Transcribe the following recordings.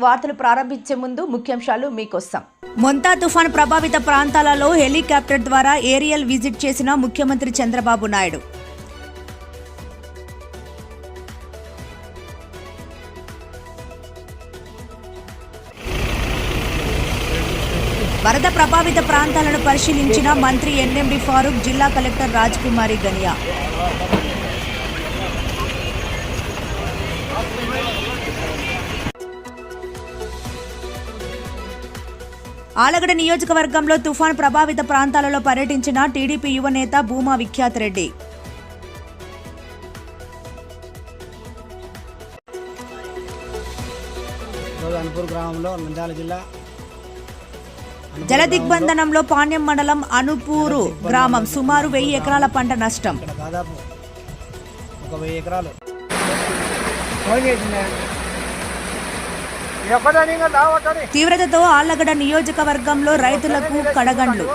వార్తలు ప్రారంభించే ముందు ముఖ్యాంశాలు మీకోసం. మొంతా తుఫాన్ ప్రభావిత ప్రాంతాలలో హెలికాప్టర్ ద్వారా ఏరియల్ విజిట్ చేసిన ముఖ్యమంత్రి చంద్రబాబు నాయుడు. వరద ప్రభావిత ప్రాంతాలను పరిశీలించిన మంత్రి ఎన్ఎండి ఫారూక్, జిల్లా కలెక్టర్ రాజ్కుమారి గనియా. ఆలగడ్డ నియోజకవర్గంలో తుఫాన్ ప్రభావిత ప్రాంతాలలో పర్యటించిన టీడీపీ యువ నేత భూమా విఖ్యాత్ రెడ్డి. జల దిగ్బంధనంలో పాణ్యం మండలం అనుపూరు గ్రామం సుమారు 1000 ఎకరాల పంట నష్టం. తీవ్రతతో ఆళ్లగడ్డ నియోజకవర్గంలో రైతులకు కడగండ్లు.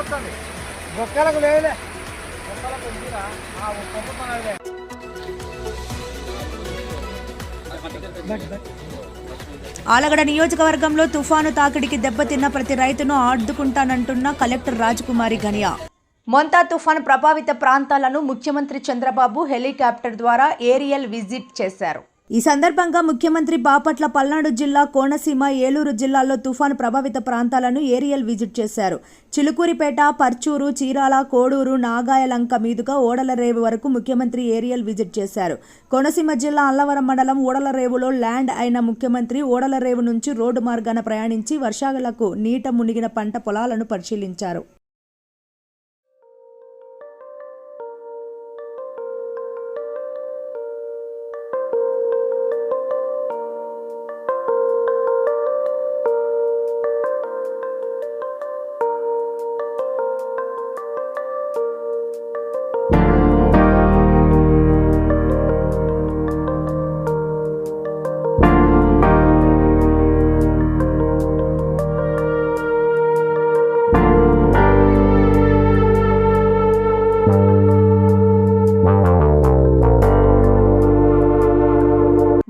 ఆళ్లగడ్డ నియోజకవర్గంలో తుఫాను తాకిడికి దెబ్బతిన్న ప్రతి రైతును ఆదుకుంటానంటున్న కలెక్టర్ రాజ్కుమారి గనియా. మొంతా తుఫాను ప్రభావిత ప్రాంతాలను ముఖ్యమంత్రి చంద్రబాబు హెలికాప్టర్ ద్వారా ఏరియల్ విజిట్ చేశారు. ఈ సందర్భంగా ముఖ్యమంత్రి బాపట్ల, పల్నాడు జిల్లా, కోనసీమ, ఏలూరు జిల్లాల్లో తుఫాను ప్రభావిత ప్రాంతాలను ఏరియల్ విజిట్ చేశారు. చిలుకూరిపేట, పర్చూరు, చీరాల, కోడూరు, నాగాయలంక మీదుగా ఓడలరేవు వరకు ముఖ్యమంత్రి ఏరియల్ విజిట్ చేశారు. కోనసీమ జిల్లా అల్లవరం మండలం ఓడలరేవులో ల్యాండ్ అయిన ముఖ్యమంత్రి ఓడలరేవు నుంచి రోడ్డు మార్గాన ప్రయాణించి వర్షాలకు నీట మునిగిన పంట పొలాలను పరిశీలించారు.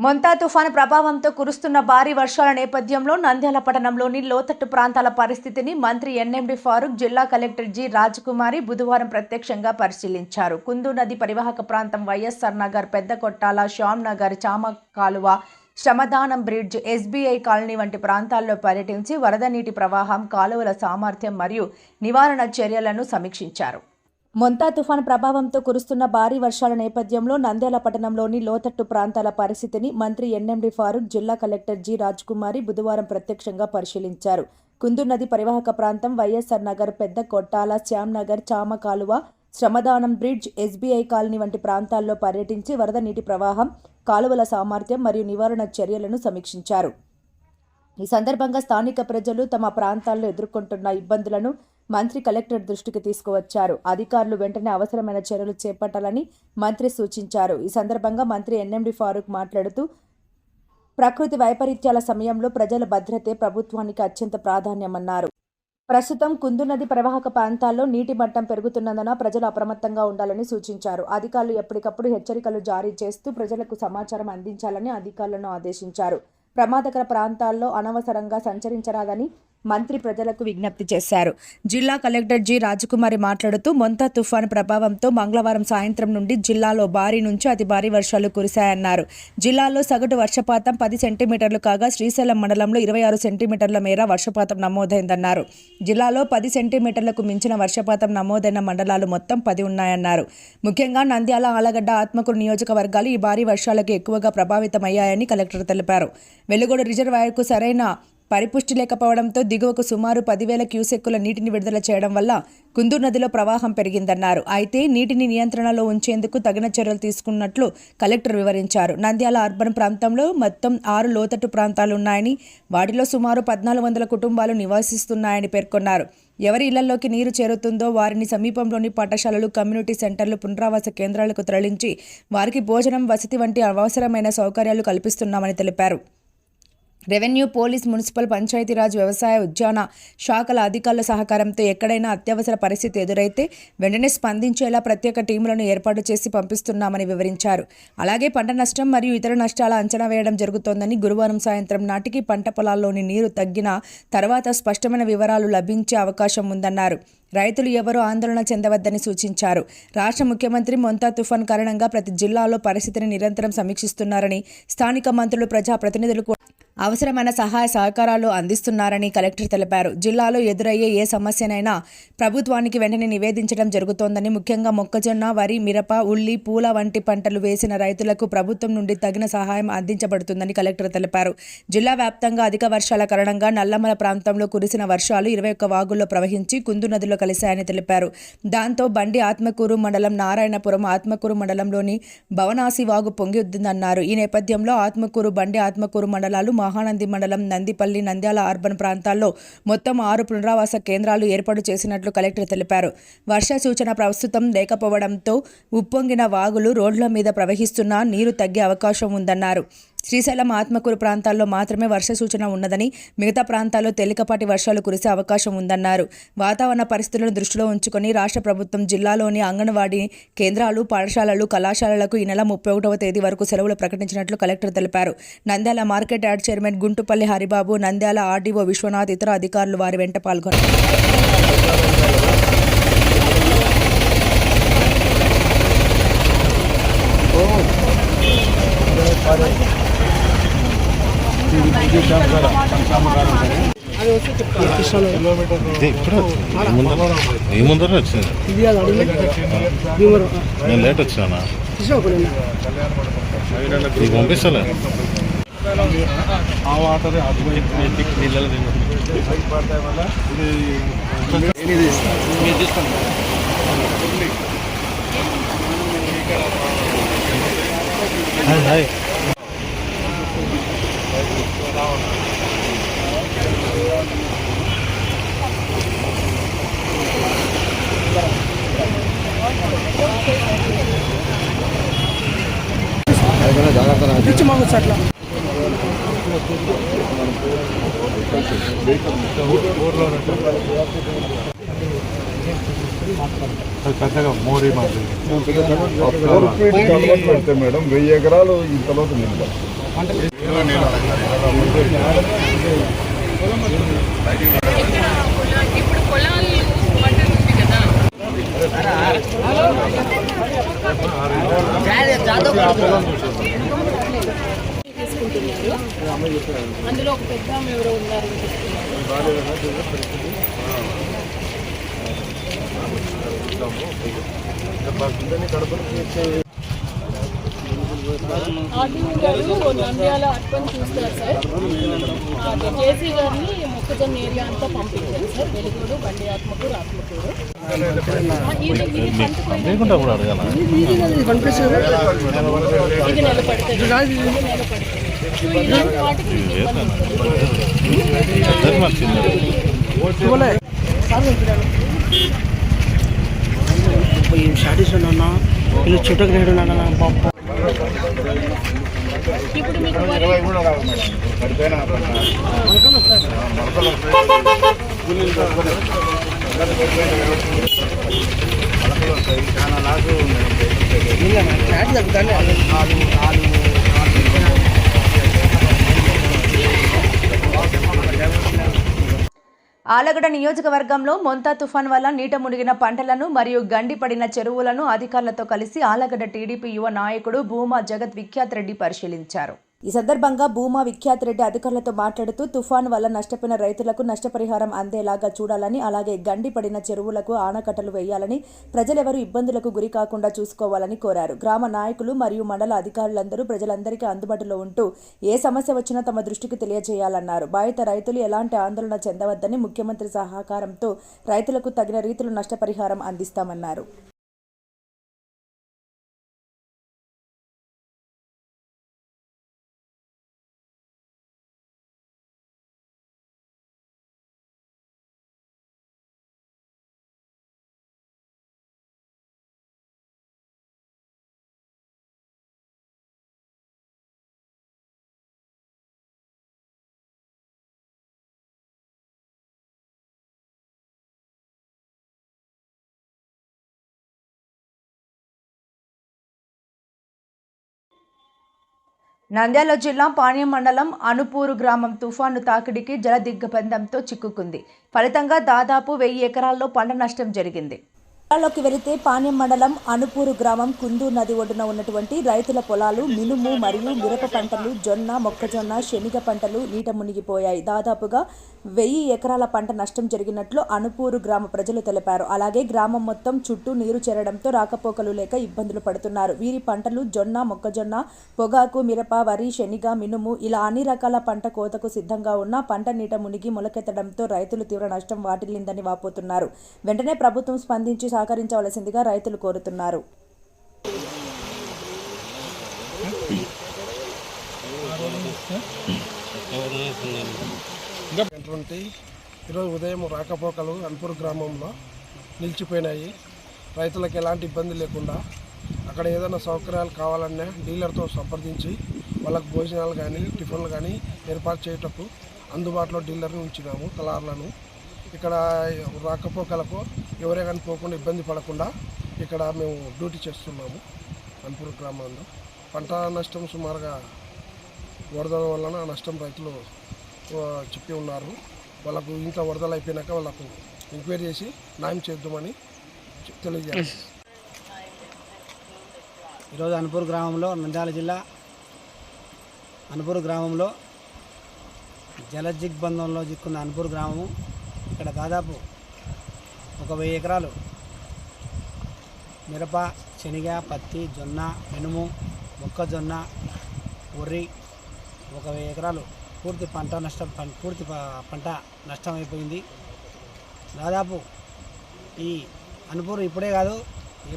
మొంతా తుఫాను ప్రభావంతో కురుస్తున్న భారీ వర్షాల నేపథ్యంలో నంద్యాల పట్టణంలోని లోతట్టు ప్రాంతాల పరిస్థితిని మంత్రి ఎన్ఎండి ఫారూక్, జిల్లా కలెక్టర్ జి రాజ్కుమారి బుధవారం ప్రత్యక్షంగా పరిశీలించారు. కుందు నది పరివాహక ప్రాంతం, వైఎస్ఆర్ నగర్, పెద్ద కొట్టాల, శ్యామ్ నగర్, చామ కాలువ, శ్రమదానం బ్రిడ్జ్, ఎస్బీఐ కాలనీ వంటి ప్రాంతాల్లో పర్యటించి వరద నీటి ప్రవాహం, కాలువల సామర్థ్యం మరియు నివారణ చర్యలను సమీక్షించారు. మొంతా తుఫాను ప్రభావంతో కురుస్తున్న భారీ వర్షాల నేపథ్యంలో నంద్యాల పట్టణంలోని లోతట్టు ప్రాంతాల పరిస్థితిని మంత్రి ఎన్ఎండి ఫారూక్, జిల్లా కలెక్టర్ జి రాజ్కుమారి బుధవారం ప్రత్యక్షంగా పరిశీలించారు. కుందు నది పరివాహక ప్రాంతం, వైఎస్ఆర్ నగర్, పెద్ద కొట్టాల, శ్యామ్ నగర్, చామ కాలువ, శ్రమదానం బ్రిడ్జ్, ఎస్బీఐ కాలనీ వంటి ప్రాంతాల్లో పర్యటించి వరద నీటి ప్రవాహం, కాలువల సామర్థ్యం మరియు నివారణ చర్యలను సమీక్షించారు. ఈ సందర్భంగా స్థానిక ప్రజలు తమ ప్రాంతాల్లో ఎదుర్కొంటున్న ఇబ్బందులను మంత్రి కలెక్టర్ దృష్టికి తీసుకువచ్చారు. అధికారులు వెంటనే అవసరమైన చర్యలు చేపట్టాలని మంత్రి సూచించారు. ఈ సందర్భంగా మంత్రి ఎన్ఎండి ఫారూక్ మాట్లాడుతూ, ప్రకృతి వైపరీత్యాల సమయంలో ప్రజల భద్రతే ప్రభుత్వానికి అత్యంత ప్రాధాన్యమన్నారు. ప్రస్తుతం కుందు నది ప్రవాహక ప్రాంతాల్లో నీటి మట్టం పెరుగుతున్నందున ప్రజలు అప్రమత్తంగా ఉండాలని సూచించారు. అధికారులు ఎప్పటికప్పుడు హెచ్చరికలు జారీ చేస్తూ ప్రజలకు సమాచారం అందించాలని అధికారులను ఆదేశించారు. ప్రమాదకర ప్రాంతాల్లో అనవసరంగా సంచరించరాదని మంత్రి ప్రజలకు విజ్ఞప్తి చేశారు. జిల్లా కలెక్టర్ జి రాజ్కుమారి మాట్లాడుతూ, మొంతా తుఫాను ప్రభావంతో మంగళవారం సాయంత్రం నుండి జిల్లాలో భారీ నుంచి అతి భారీ వర్షాలు కురిశాయన్నారు. జిల్లాలో సగటు వర్షపాతం 10 సెంటీమీటర్లు కాగా శ్రీశైలం మండలంలో 26 సెంటీమీటర్ల మేర వర్షపాతం నమోదైందన్నారు. జిల్లాలో 10 సెంటీమీటర్లకు మించిన వర్షపాతం నమోదైన మండలాలు మొత్తం 10 ఉన్నాయన్నారు. ముఖ్యంగా నంద్యాల, ఆలగడ్డ, ఆత్మకూరు నియోజకవర్గాలు ఈ భారీ వర్షాలకు ఎక్కువగా ప్రభావితమయ్యాయని కలెక్టర్ తెలిపారు. వెలుగోడు రిజర్వాయర్కు సరైన పరిపుష్టి లేకపోవడంతో దిగువకు సుమారు 10,000 క్యూసెక్కుల నీటిని విడుదల చేయడం వల్ల కుందూరు నదిలో ప్రవాహం పెరిగిందన్నారు. అయితే నీటిని నియంత్రణలో ఉంచేందుకు తగిన చర్యలు తీసుకున్నట్లు కలెక్టర్ వివరించారు. నంద్యాల అర్బన్ ప్రాంతంలో మొత్తం 6 లోతట్టు ప్రాంతాలున్నాయని, వాటిలో సుమారు 1,400 కుటుంబాలు నివాసిస్తున్నాయని పేర్కొన్నారు. ఎవరి ఇళ్లలోకి నీరు చేరుతుందో వారిని సమీపంలోని పాఠశాలలు, కమ్యూనిటీ సెంటర్లు, పునరావాస కేంద్రాలకు తరలించి వారికి భోజనం, వసతి వంటి అవసరమైన సౌకర్యాలు కల్పిస్తున్నామని తెలిపారు. రెవెన్యూ, పోలీస్, మున్సిపల్, పంచాయతీరాజ్, వ్యవసాయ, ఉద్యాన శాఖల అధికారుల సహకారంతో ఎక్కడైనా అత్యవసర పరిస్థితి ఎదురైతే వెంటనే స్పందించేలా ప్రత్యేక టీములను ఏర్పాటు చేసి పంపిస్తున్నామని వివరించారు. అలాగే పంట నష్టం మరియు ఇతర నష్టాల అంచనా వేయడం జరుగుతోందని, గురువారం సాయంత్రం నాటికి పంట పొలాల్లోని నీరు తగ్గిన తర్వాత స్పష్టమైన వివరాలు లభించే అవకాశం ఉందన్నారు. రైతులు ఎవరూ ఆందోళన చెందవద్దని సూచించారు. రాష్ట్ర ముఖ్యమంత్రి మొంతా తుఫాన్ కారణంగా ప్రతి జిల్లాలో పరిస్థితిని నిరంతరం సమీక్షిస్తున్నారని, స్థానిక మంత్రులు, ప్రజాప్రతినిధులు అవసరమైన సహాయ సహకారాలు అందిస్తున్నారని కలెక్టర్ తెలిపారు. జిల్లాలో ఎదురయ్యే ఏ సమస్యనైనా ప్రభుత్వానికి వెంటనే నివేదించడం జరుగుతోందని, ముఖ్యంగా మొక్కజొన్న, వరి, మిరప, ఉల్లి, పూల వంటి పంటలు వేసిన రైతులకు ప్రభుత్వం నుండి తగిన సహాయం అందించబడుతుందని కలెక్టర్ తెలిపారు. జిల్లా వ్యాప్తంగా అధిక వర్షాల కారణంగా నల్లమల ప్రాంతంలో కురిసిన వర్షాలు 21 వాగుల్లో ప్రవహించి కుందు నదిలో కలిశాయని తెలిపారు. దాంతో బండి ఆత్మకూరు మండలం, నారాయణపురం ఆత్మకూరు మండలంలోని భవనాసి వాగు పొంగిఉద్దిందన్నారు. ఈ నేపథ్యంలో ఆత్మకూరు, బండి ఆత్మకూరు మండలాలు, మహానంది మండలం, నందిపల్లి, నంద్యాల అర్బన్ ప్రాంతాల్లో మొత్తం 6 పునరావాస కేంద్రాలు ఏర్పాటు చేసినట్లు కలెక్టర్ తెలిపారు. వర్ష సూచన ప్రస్తుతం లేకపోవడంతో ఉప్పొంగిన వాగులు రోడ్ల మీద ప్రవహిస్తున్నా నీరు తగ్గే అవకాశం ఉందన్నారు. శ్రీశైలం, ఆత్మకూరు ప్రాంతాల్లో మాత్రమే వర్ష సూచన ఉన్నదని, మిగతా ప్రాంతాల్లో తేలికపాటి వర్షాలు కురిసే అవకాశం ఉందన్నారు. వాతావరణ పరిస్థితులను దృష్టిలో ఉంచుకొని రాష్ట్ర ప్రభుత్వం జిల్లాలోని అంగన్వాడీ కేంద్రాలు, పాఠశాలలు, కళాశాలలకు ఈ నెల 31వ తేదీ వరకు సెలవులు ప్రకటించినట్లు కలెక్టర్ తెలిపారు. Nandyal market yard chairman Guntupalli Haribabu, Nandyal RDO Vishwanath, ఇతర అధికారులు వారి వెంట పాల్గొన్నారు. ఈ ముందర వచ్చింది, నేను లేట్ వచ్చినా నీకు పంపిస్తలే. ఆ వాటర్ హాయ్ అట్లా పెద్దగా మోరీ పెడితే మేడం 1000 ఎకరాలు ఇంతలోకి నిండా ఇప్పుడు పొలాలు వాటర్ ఉంది కదా, తీసుకుంటున్నారు. అందులో ఒక పెద్ద ఆమె ఎవరో ఉన్నారు. ఆర్టీఓ గారు నంద్యాల అర్బన్ చూస్తారు సార్. జేసీ గారిని మొక్కజొన్న ఏరియా అంతా పంపించారు సార్. వెలుగుడు, బండి ఆత్మకూరు, ఆత్మకూరు. ఇది నిలబడుతుంది. ఇలాంటి వాటికి సాటిస్ఫైడ్ వీళ్ళు చుట్టకు నేడు బాబు. ఇప్పుడు మీకు ఆలగడ్డ నియోజకవర్గంలో మొంతా తుఫాన్ వల్ల నీట మునిగిన పంటలను మరియు గండిపడిన చెరువులను అధికారులతో కలిసి ఆలగడ్డ టీడీపీ యువ నాయకుడు భూమా జగత్ విఖ్యాత్ రెడ్డి పరిశీలించారు. ఈ సందర్భంగా భూమా విఖ్యాత్ రెడ్డి అధికారులతో మాట్లాడుతూ తుఫాన్ వల్ల నష్టపోయిన రైతులకు నష్టపరిహారం అందేలాగా చూడాలని, అలాగే గండిపడిన చెరువులకు ఆనకట్టలు వేయాలని, ప్రజలెవరూ ఇబ్బందులకు గురి కాకుండా చూసుకోవాలని కోరారు. గ్రామ నాయకులు మరియు మండల అధికారులందరూ ప్రజలందరికీ అందుబాటులో ఉంటూ ఏ సమస్య వచ్చినా తమ దృష్టికి తెలియజేయాలన్నారు. బాధిత రైతులు ఎలాంటి ఆందోళన చెందవద్దని, ముఖ్యమంత్రి సహకారంతో రైతులకు తగిన రీతిలో నష్టపరిహారం అందిస్తామన్నారు. నంద్యాల జిల్లా పాణ్యం మండలం అనుపూరు గ్రామం తుఫాను తాకిడికి జల దిగ్బంధంతో చిక్కుకుంది. ఫలితంగా దాదాపు 1000 ఎకరాల్లో పంట నష్టం జరిగింది. జిల్లాలోకి వెళితే పాణ్యం మండలం అనుపూరు గ్రామం కుందూ నది ఒడ్డున ఉన్నటువంటి రైతుల పొలాలు మినుము మరియు మిరప పంటలు, జొన్న, మొక్కజొన్న, శనగ పంటలు నీట మునిగిపోయాయి. దాదాపుగా 1000 ఎకరాల పంట నష్టం జరిగినట్లు అనుపూరు గ్రామ ప్రజలు తెలిపారు. అలాగే గ్రామం మొత్తం చుట్టూ నీరు చేరడంతో రాకపోకలు లేక ఇబ్బందులు పడుతున్నారు. వీరి పంటలు జొన్న, మొక్కజొన్న, పొగాకు, మిరప, వరి, శనగ, మినుము ఇలా అన్ని రకాల పంట కోతకు సిద్ధంగా ఉన్న పంట నీట మునిగి మొలకెత్తడంతో రైతులు తీవ్ర నష్టం వాటిల్లిందని వాపోతున్నారు. వెంటనే ప్రభుత్వం స్పందించి సహకరించవలసిందిగా రైతులు కోరుతున్నారు. ఈరోజు ఉదయం రాకపోకలు అనుపూర్ గ్రామంలో నిలిచిపోయినాయి. రైతులకు ఎలాంటి ఇబ్బంది లేకుండా అక్కడ ఏదైనా సౌకర్యాలు కావాలన్నా డీలర్తో సంప్రదించి వాళ్ళకు భోజనాలు కానీ టిఫిన్లు కానీ ఏర్పాటు చేయటకు అందుబాటులో డీలర్ని ఉంచినాము. కలార్లను ఇక్కడ రాకపోకలకు ఎవరే కానీ పోకుండా ఇబ్బంది పడకుండా ఇక్కడ మేము డ్యూటీ చేస్తున్నాము. అనుపూర్ గ్రామంలో పంట నష్టం సుమారుగా వరదల వలన నష్టం రైతులు చెప్పి ఉన్నారు. వాళ్ళకు ఇంకా వరదలు అయిపోయినాక వాళ్ళకు ఎంక్వైరీ చేసి న్యాయం చేద్దామని తెలియజేయాలి. ఈరోజు అనుపూర్ గ్రామంలో, నంద్యాల జిల్లా అనుపూర్ గ్రామంలో జల దిగ్బంధంలో చిక్కున్న అనుపూర్ గ్రామము. ఇక్కడ దాదాపు 1000 ఎకరాలు మిరప, శనగ, పత్తి, జొన్న, మినుము, మొక్కజొన్న, వరి 1000 ఎకరాలు పూర్తి పంట నష్టం అయిపోయింది. దాదాపు ఈ అనుపూర్ ఇప్పుడే కాదు,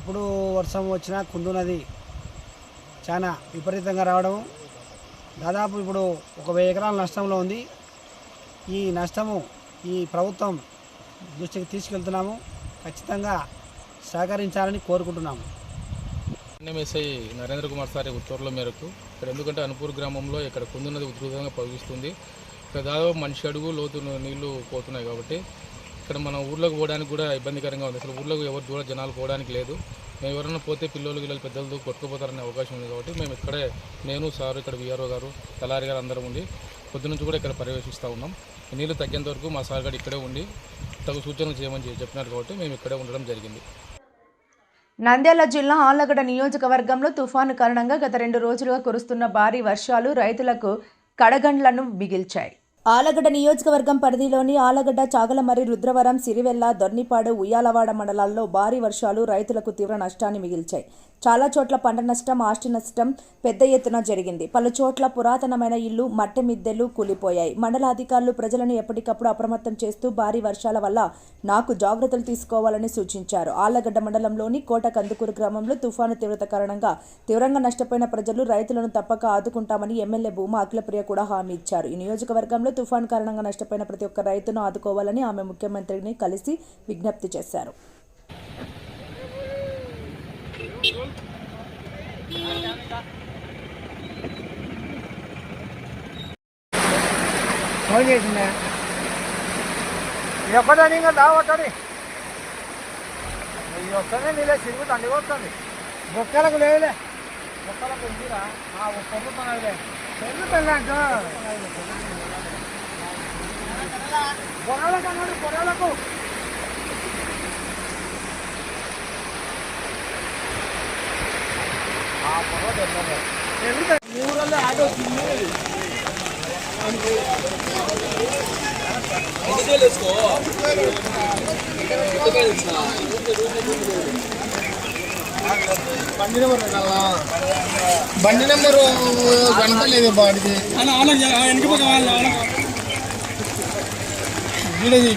ఎప్పుడు వర్షం వచ్చినా కుందు నది చాలా విపరీతంగా రావడము. దాదాపు ఇప్పుడు 1000 ఎకరాల నష్టంలో ఉంది. ఈ నష్టము ఈ ప్రభుత్వం దృష్టికి తీసుకెళ్తున్నాము. ఖచ్చితంగా సహకరించాలని కోరుకుంటున్నాము. ఎస్ఐ నరేంద్ర కుమార్ సార్ ఉత్తర్వుల మేరకు ఇక్కడ ఎందుకంటే అనుపూర్ గ్రామంలో ఇక్కడ కుందు నది ఉధృతంగా ప్రవహిస్తుంది. ఇక్కడ దాదాపు మనిషి అడుగు లోతు నీళ్లు పోతున్నాయి కాబట్టి ఇక్కడ మన ఊర్లోకి పోవడానికి కూడా ఇబ్బందికరంగా ఉంది. అసలు ఊర్లోకి ఎవరు దూర జనాలు పోవడానికి లేదు. మేము ఎవరైనా పోతే పిల్లలు పెద్దలతో కొట్టుకుపోతారనే అవకాశం ఉంది కాబట్టి మేము ఇక్కడే నేను సారు ఇక్కడ విఆర్ఓ గారు తలారి గారు అందరం ఉండి పొద్దు నుంచి కూడా ఇక్కడ పర్యవేక్షిస్తూ ఉన్నాం. నీళ్లు తగ్గేంత వరకు మా సార్ గారు ఇక్కడే ఉండి తగు సూచనలు చేయమని చెప్పినారు కాబట్టి మేము ఇక్కడే ఉండడం జరిగింది. నంద్యాల జిల్లా ఆళ్లగడ్డ నియోజకవర్గంలో తుఫాను కారణంగా గత 2 రోజులుగా కురుస్తున్న భారీ వర్షాలు రైతులకు కడగండ్లను మిగిల్చాయి. ఆళ్లగడ్డ నియోజకవర్గం పరిధిలోని ఆళ్లగడ్డ, చాగలమర్రి, రుద్రవరం, సిరివెల్ల, దొర్నిపాడు, ఉయ్యాలవాడ మండలాల్లో భారీ వర్షాలు రైతులకు తీవ్ర నష్టాన్ని మిగిల్చాయి. చాలా చోట్ల పంట నష్టం, ఆస్తి నష్టం పెద్ద ఎత్తున జరిగింది. పలు చోట్ల పురాతనమైన ఇళ్లు, మట్టి మిద్దెలు కూలిపోయాయి. మండల అధికారులు ప్రజలను ఎప్పటికప్పుడు అప్రమత్తం చేస్తూ భారీ వర్షాల వల్ల నాకు జాగ్రత్తలు తీసుకోవాలని సూచించారు. ఆళ్లగడ్డ మండలంలోని కోట కందుకూరు గ్రామంలో తుఫాను తీవ్రత కారణంగా తీవ్రంగా నష్టపోయిన ప్రజలు, రైతులను తప్పక ఆదుకుంటామని ఎమ్మెల్యే భూమా అఖిలప్రియ కూడా హామీ ఇచ్చారు. ఈ నియోజకవర్గంలో తుఫాను కారణంగా నష్టపోయిన ప్రతి ఒక్క రైతును ఆదుకోవాలని ఆమె ముఖ్యమంత్రిని కలిసి విజ్ఞప్తి చేశారు. ఎక్కడని ఇంకా దావట్టని వస్తానే నీళ్ళే సిరుగు తండ్రి వస్తుంది. బొక్కలకు లేదులే, బొక్కలకు ఉందిరా పొందుతున్నాయిలే పొందుతాంటో పొరాలకు అన్నాడు. పొరాలకు ఊరల్లో ఆటో వచ్చింది. బండి నెంబరు కనపడలేదు బాడిది వీడది.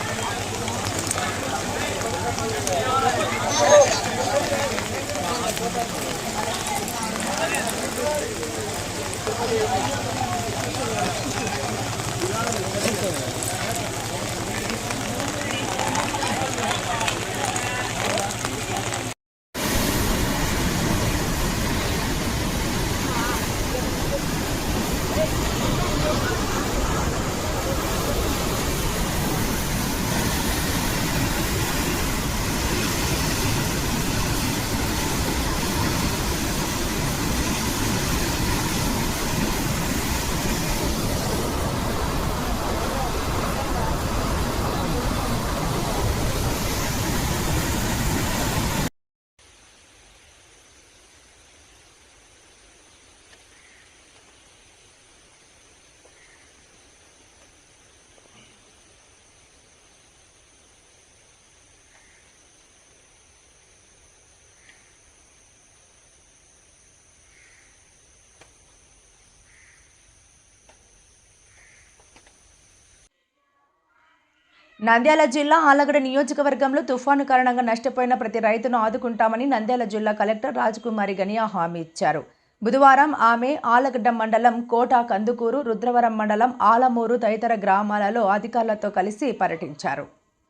నంద్యాల జిల్లా ఆలగడ్డ నియోజకవర్గంలో తుఫాను కారణంగా నష్టపోయిన ప్రతి రైతును ఆదుకుంటామని నంద్యాల జిల్లా కలెక్టర్ రాజకుమారి గనియా హామీ ఇచ్చారు. బుధవారం ఆమె ఆలగడ్డ మండలం కోట కందుకూరు, రుద్రవరం మండలం ఆలమూరు తదితర గ్రామాలలో అధికారులతో కలిసి పర్యటించారు.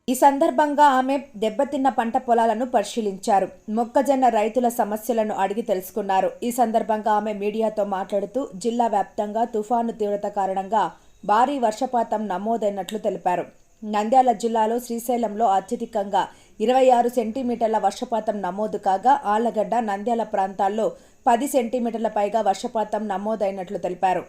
ఈ సందర్భంగా ఆమె దెబ్బతిన్న పంట పొలాలను పరిశీలించారు. మొక్కజొన్న రైతుల సమస్యలను అడిగి తెలుసుకున్నారు. ఈ సందర్భంగా ఆమె మీడియాతో మాట్లాడుతూ జిల్లా వ్యాప్తంగా తుఫాను తీవ్రత కారణంగా భారీ వర్షపాతం నమోదైనట్లు తెలిపారు. నంద్యాల జిల్లాలో శ్రీశైలంలో అత్యధికంగా 26 సెంటీమీటర్ల వర్షపాతం నమోదు కాగా ఆళ్లగడ్డ, నంద్యాల ప్రాంతాల్లో 10 సెంటీమీటర్ల పైగా వర్షపాతం నమోదైనట్లు తెలిపారు.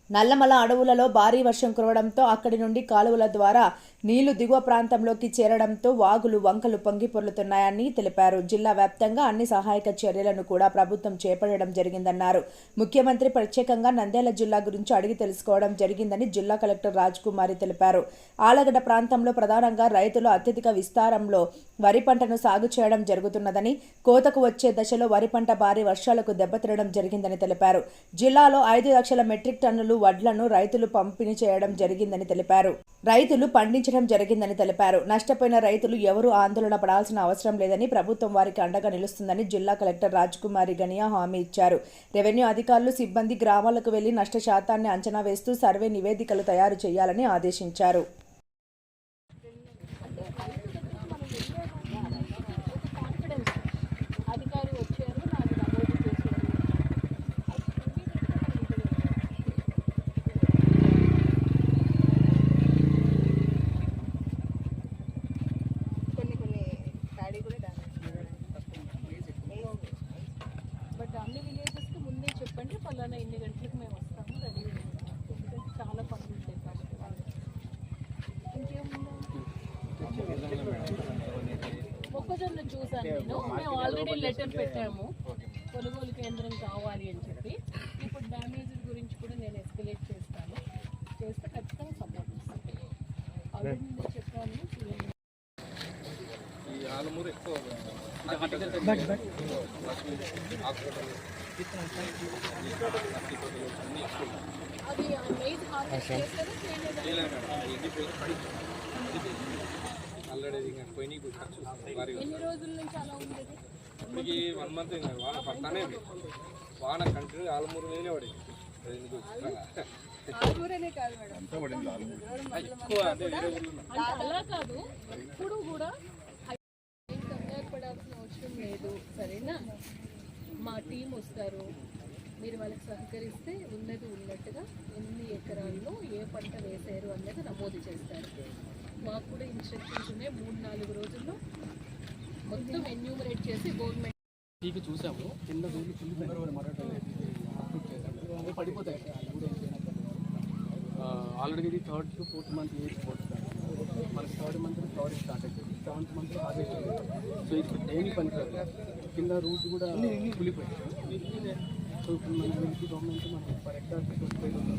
నల్లమల అడవులలో భారీ వర్షం కురవడంతో అక్కడి నుండి కాలువల ద్వారా నీళ్లు దిగువ ప్రాంతంలోకి చేరడంతో వాగులు, వంకలు పొంగి పొర్లుతున్నాయని తెలిపారు. జిల్లా వ్యాప్తంగా అన్ని సహాయక చర్యలను కూడా ప్రభుత్వం చేపట్టడం జరిగిందన్నారు. ముఖ్యమంత్రి ప్రత్యేకంగా నంద్యాల జిల్లా గురించి అడిగి తెలుసుకోవడం జరిగిందని జిల్లా కలెక్టర్ రాజకుమారి తెలిపారు. ఆలగడ్డ ప్రాంతంలో ప్రధానంగా రైతులు అత్యధిక విస్తారంలో వరి పంటను సాగు చేయడం జరుగుతున్నదని, కోతకు వచ్చే దశలో వరి పంట భారీ వర్షాలకు దెబ్బతినడం జరిగిందని తెలిపారు. జిల్లాలో 5 లక్షల మెట్రిక్ టన్నులు వడ్లను రైతులు పంపిణీ చేయడం జరిగిందని తెలిపారు. రైతులు పండించడం జరిగిందని తెలిపారు. నష్టపోయిన రైతులు ఎవరూ ఆందోళన పడాల్సిన అవసరం లేదని, ప్రభుత్వం వారికి అండగా నిలుస్తుందని జిల్లా కలెక్టర్ రాజకుమారి గనియా హామీ ఇచ్చారు. రెవెన్యూ అధికారులు, సిబ్బంది గ్రామాలకు వెళ్లి నష్ట శాతాన్ని అంచనా వేస్తూ సర్వే నివేదికలు తయారు చేయాలని ఆదేశించారు. అన్ని విలేజెస్కి ముందే చెప్పండి, పలానా ఎన్ని గంటలకు మేము వస్తాము, రెడీ ఎందుకంటే చాలా పనులు ఉంటాయి కాబట్టి. ఇంకేముందా, మొక్కజొన్న చూసాను నేను. మేము ఆల్రెడీ లెటర్ పెట్టాము కొనుగోలు కేంద్రం కావాలి అని చెప్పి. ఇప్పుడు డ్యామేజ్ గురించి కూడా నేను ఎస్కలేట్ చేస్తాను, చేస్తే ఖచ్చితంగా సపోర్ట్ ఇస్తాను. ఆల్రెడీ నేను చెప్పాను. ఆలమూరు ఎక్కువ అది మెయిన్ హార్వెస్ట్ చేస్తారా ఆల్రెడీ ఎన్ని రోజుల నుంచి అలా ఉండేది? 1 మంత్ వాన పడతానే వాన కంటిన్యూ ఆలమూరు మీదనే పడింది. ఆలమూరనే కాదు మేడం, అలా కాదు, ఎప్పుడు కూడా కంగారు పడాల్సిన అవసరం లేదు. సరేనా, మా టీం వస్తారు, మీరు వాళ్ళకి సహకరిస్తే ఉన్నది ఉన్నట్టుగా ఎన్ని ఎకరాల్లో ఏ పంట వేశారు అన్నది నమోదు చేస్తారు. మాకు కూడా ఇన్స్ట్రక్షన్స్ ఉన్నాయి. 3-4 రోజుల్లో మొత్తం ఎన్యూమరేట్ చేసి గవర్నమెంట్ టీవీ చూసాము. కింద పడిపోతాయి. ఆల్రెడీ ఇది 3rd to 4th month age పోతుంది. మనకి 3rd మంత్ ఫ్లవరింగ్ స్టార్ట్ అవుతుంది, 7th మంత్ హార్వెస్ట్ అవుతుంది. సో ఇది డైలీ పనికిరాదు. కింద రూట్ కూడా కూలిపోయింది. సో ఇప్పుడు మన గవర్నమెంట్ మనం పర్ హెక్టార్కి 25,000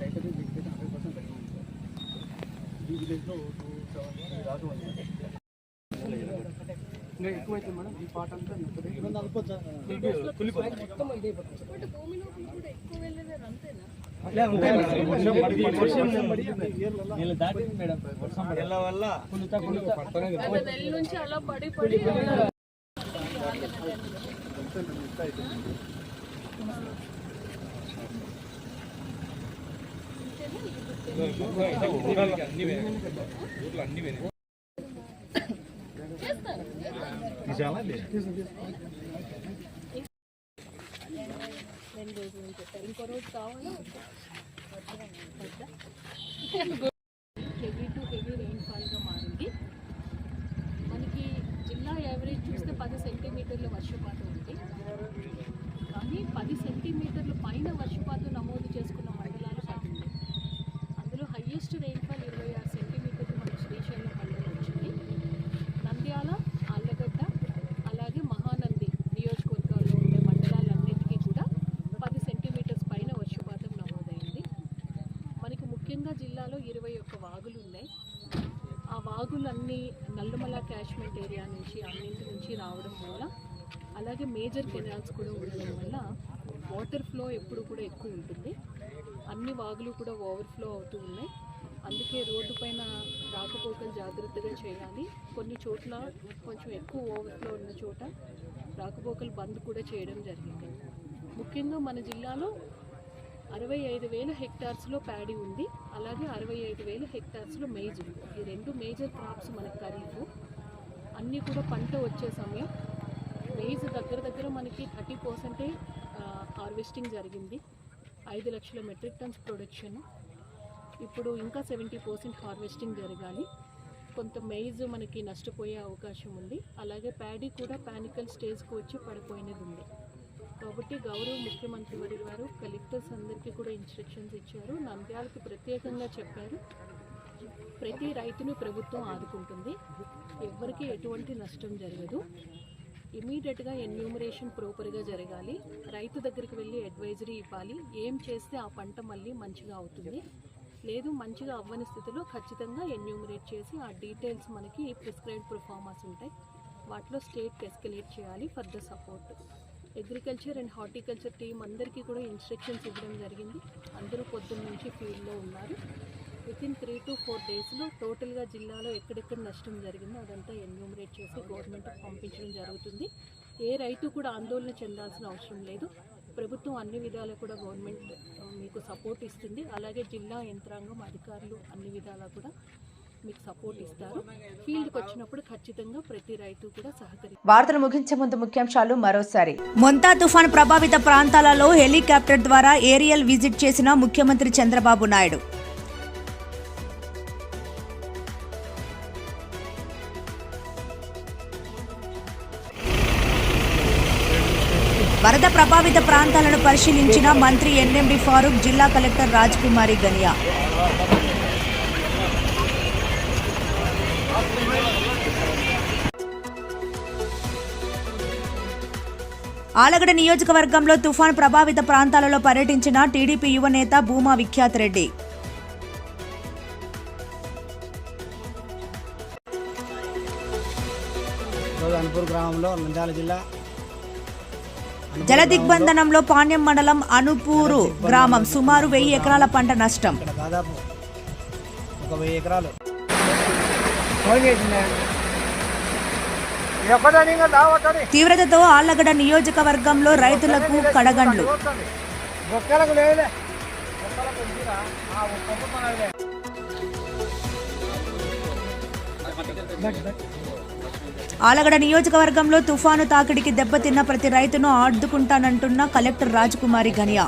అయితే 100% తగ్గింది. ఈ విలేజ్లో 270 దాకా ఉంది. ఇంకా ఎక్కువైతే మేడం ఈ పాట అంతా కూలిపోయి మొత్తం ఇదైపోతుంది. బట్ భూమిలోకి కూడా ఎక్కువ వెళ్ళలేదు అంతేనా? నెల నుంచి అలా పడి పడి ఇంకో రోజు కావాలా? హెవీ టు హెవీ రెయిన్ఫాల్గా మారింది. మనకి జిల్లా యావరేజ్ చూస్తే 10 సెంటీమీటర్ల వర్షపాతం ఉంది. కానీ 10 సెంటీమీటర్ల పైన వర్షపాతం నమోదు చేసుకున్న మండలాలు 10. అందులో హయ్యెస్ట్ రెయిన్ఫాల్ 26 సెంటీమీటర్లు మనకి శ్రీశైలం మండలం వచ్చింది. నంద్యాల, ఆళ్లగడ్డ, అలాగే మహానంది నియోజకవర్గాల్లో ఉండే మండలాలన్నింటికీ కూడా 10 సెంటీమీటర్స్ పైన వర్షపాతం నమోదైంది. మనకి ముఖ్యంగా జిల్లాలో 21 వాగులు ఉన్నాయి. ఆ వాగులన్నీ నల్లమల క్యాచ్మెంట్ ఏరియా నుంచి అన్నింటి నుంచి రావడం వల్ల, అలాగే మేజర్ కెనాల్స్ కూడా ఉండడం వల్ల వాటర్ ఫ్లో ఎప్పుడు కూడా ఎక్కువ ఉంటుంది. అన్ని వాగులు కూడా ఓవర్ఫ్లో అవుతూ ఉన్నాయి. అందుకే రోడ్డు పైన రాకపోకలు జాగ్రత్తగా చేయాలి. కొన్ని చోట్ల కొంచెం ఎక్కువ ఓవర్ఫ్లో ఉన్న చోట రాకపోకలు బంద్ కూడా చేయడం జరిగింది. ముఖ్యంగా మన జిల్లాలో 65,000 హెక్టార్స్లో ప్యాడీ ఉంది, అలాగే 65,000 హెక్టార్స్లో మేజ్ ఉంది. ఈ 2 మేజర్ క్రాప్స్ మనకి ఖరీఫ్ అన్నీ కూడా పంట వచ్చే సమయం. మేజ్ దగ్గర మనకి 30% హార్వెస్టింగ్ జరిగింది. 5 లక్షల మెట్రిక్ టన్స్ ప్రొడక్షన్. ఇప్పుడు ఇంకా 70% హార్వెస్టింగ్ జరగాలి. కొంత మేజ్ మనకి నష్టపోయే అవకాశం ఉంది. అలాగే ప్యాడీ కూడా పానికల్ స్టేజ్కి వచ్చి పడిపోయినది ఉంది. కాబట్టి గౌరవ ముఖ్యమంత్రి వారు కలెక్టర్స్ అందరికీ కూడా ఇన్స్ట్రక్షన్స్ ఇచ్చారు. నంద్యాలకు ప్రత్యేకంగా చెప్పారు, ప్రతి రైతును ప్రభుత్వం ఆదుకుంటుంది, ఎవరికి ఎటువంటి నష్టం జరగదు. ఇమీడియట్గా ఎన్యూమరేషన్ ప్రాపర్గా జరగాలి. రైతు దగ్గరికి వెళ్ళి అడ్వైజరీ ఇవ్వాలి, ఏం చేస్తే ఆ పంట మళ్ళీ మంచిగా అవుతుంది, లేదు మంచిగా అవ్వని స్థితిలో ఖచ్చితంగా ఎన్యూమరేట్ చేసి ఆ డీటెయిల్స్ మనకి ప్రిస్క్రైబ్డ్ పర్ఫార్మర్స్ ఉంటాయి, వాటిలో స్టేట్కి ఎస్కలేట్ చేయాలి for the support. Agriculture and horticulture team అందరికీ కూడా ఇన్స్ట్రక్షన్స్ ఇవ్వడం జరిగింది. అందరూ పొద్దున్న నుంచి ఫీల్డ్లో ఉన్నారు. వితిన్ 3 to 4 డేస్లో టోటల్గా జిల్లాలో ఎక్కడెక్కడ నష్టం జరిగిందో అదంతా ఎన్యూమరేట్ చేసి గవర్నమెంట్కి పంపించడం జరుగుతుంది. ఏ రైతు కూడా ఆందోళన చెందాల్సిన అవసరం లేదు. ప్రభుత్వం అన్ని విధాలా కూడా గవర్నమెంట్ మీకు సపోర్ట్ ఇస్తుంది. అలాగే జిల్లా యంత్రాంగం అధికారులు అన్ని విధాలా కూడా మీకు సపోర్ట్ ఇస్తారు. ఫీల్డ్కి వచ్చినప్పుడు ఖచ్చితంగా ప్రతి రైతు కూడా సహకరిస్తారు. వార్తలు ముగించే ముందు ముఖ్యాంశాలు మరోసారి. మొంతా తుఫాన్ ప్రభావిత ప్రాంతాలలో హెలికాప్టర్ ద్వారా ఏరియల్ విజిట్ చేసిన ముఖ్యమంత్రి చంద్రబాబు నాయుడు. వరద ప్రభావిత ప్రాంతాలను పరిశీలించిన మంత్రి ఎన్ఎండి ఫారూక్, జిల్లా కలెక్టర్ రాజ్కుమారి గనియా. ఆలగడ్డ నియోజకవర్గంలో తుఫాన్ ప్రభావిత ప్రాంతాలలో పర్యటించిన టీడీపీ యువనేత భూమా విఖ్యాత్ రెడ్డి. అనుపూర్ గ్రామంలో నంద్యాల జిల్లా జల దిగ్బంధనంలో పాణ్యం మండలం అనుపూరు గ్రామం సుమారు 1000 ఎకరాల పంట నష్టం. దాదాపు 1000 ఎకరాలు. తీవ్రతతో ఆళ్లగడ్డ నియోజకవర్గంలో రైతులకు కడగండ్లు. ఆలగడ్డ నియోజకవర్గంలో తుఫాను తాకిడికి దెబ్బతిన్న ప్రతి రైతును ఆదుకుంటానంటున్న కలెక్టర్ రాజ్కుమారి గనియా.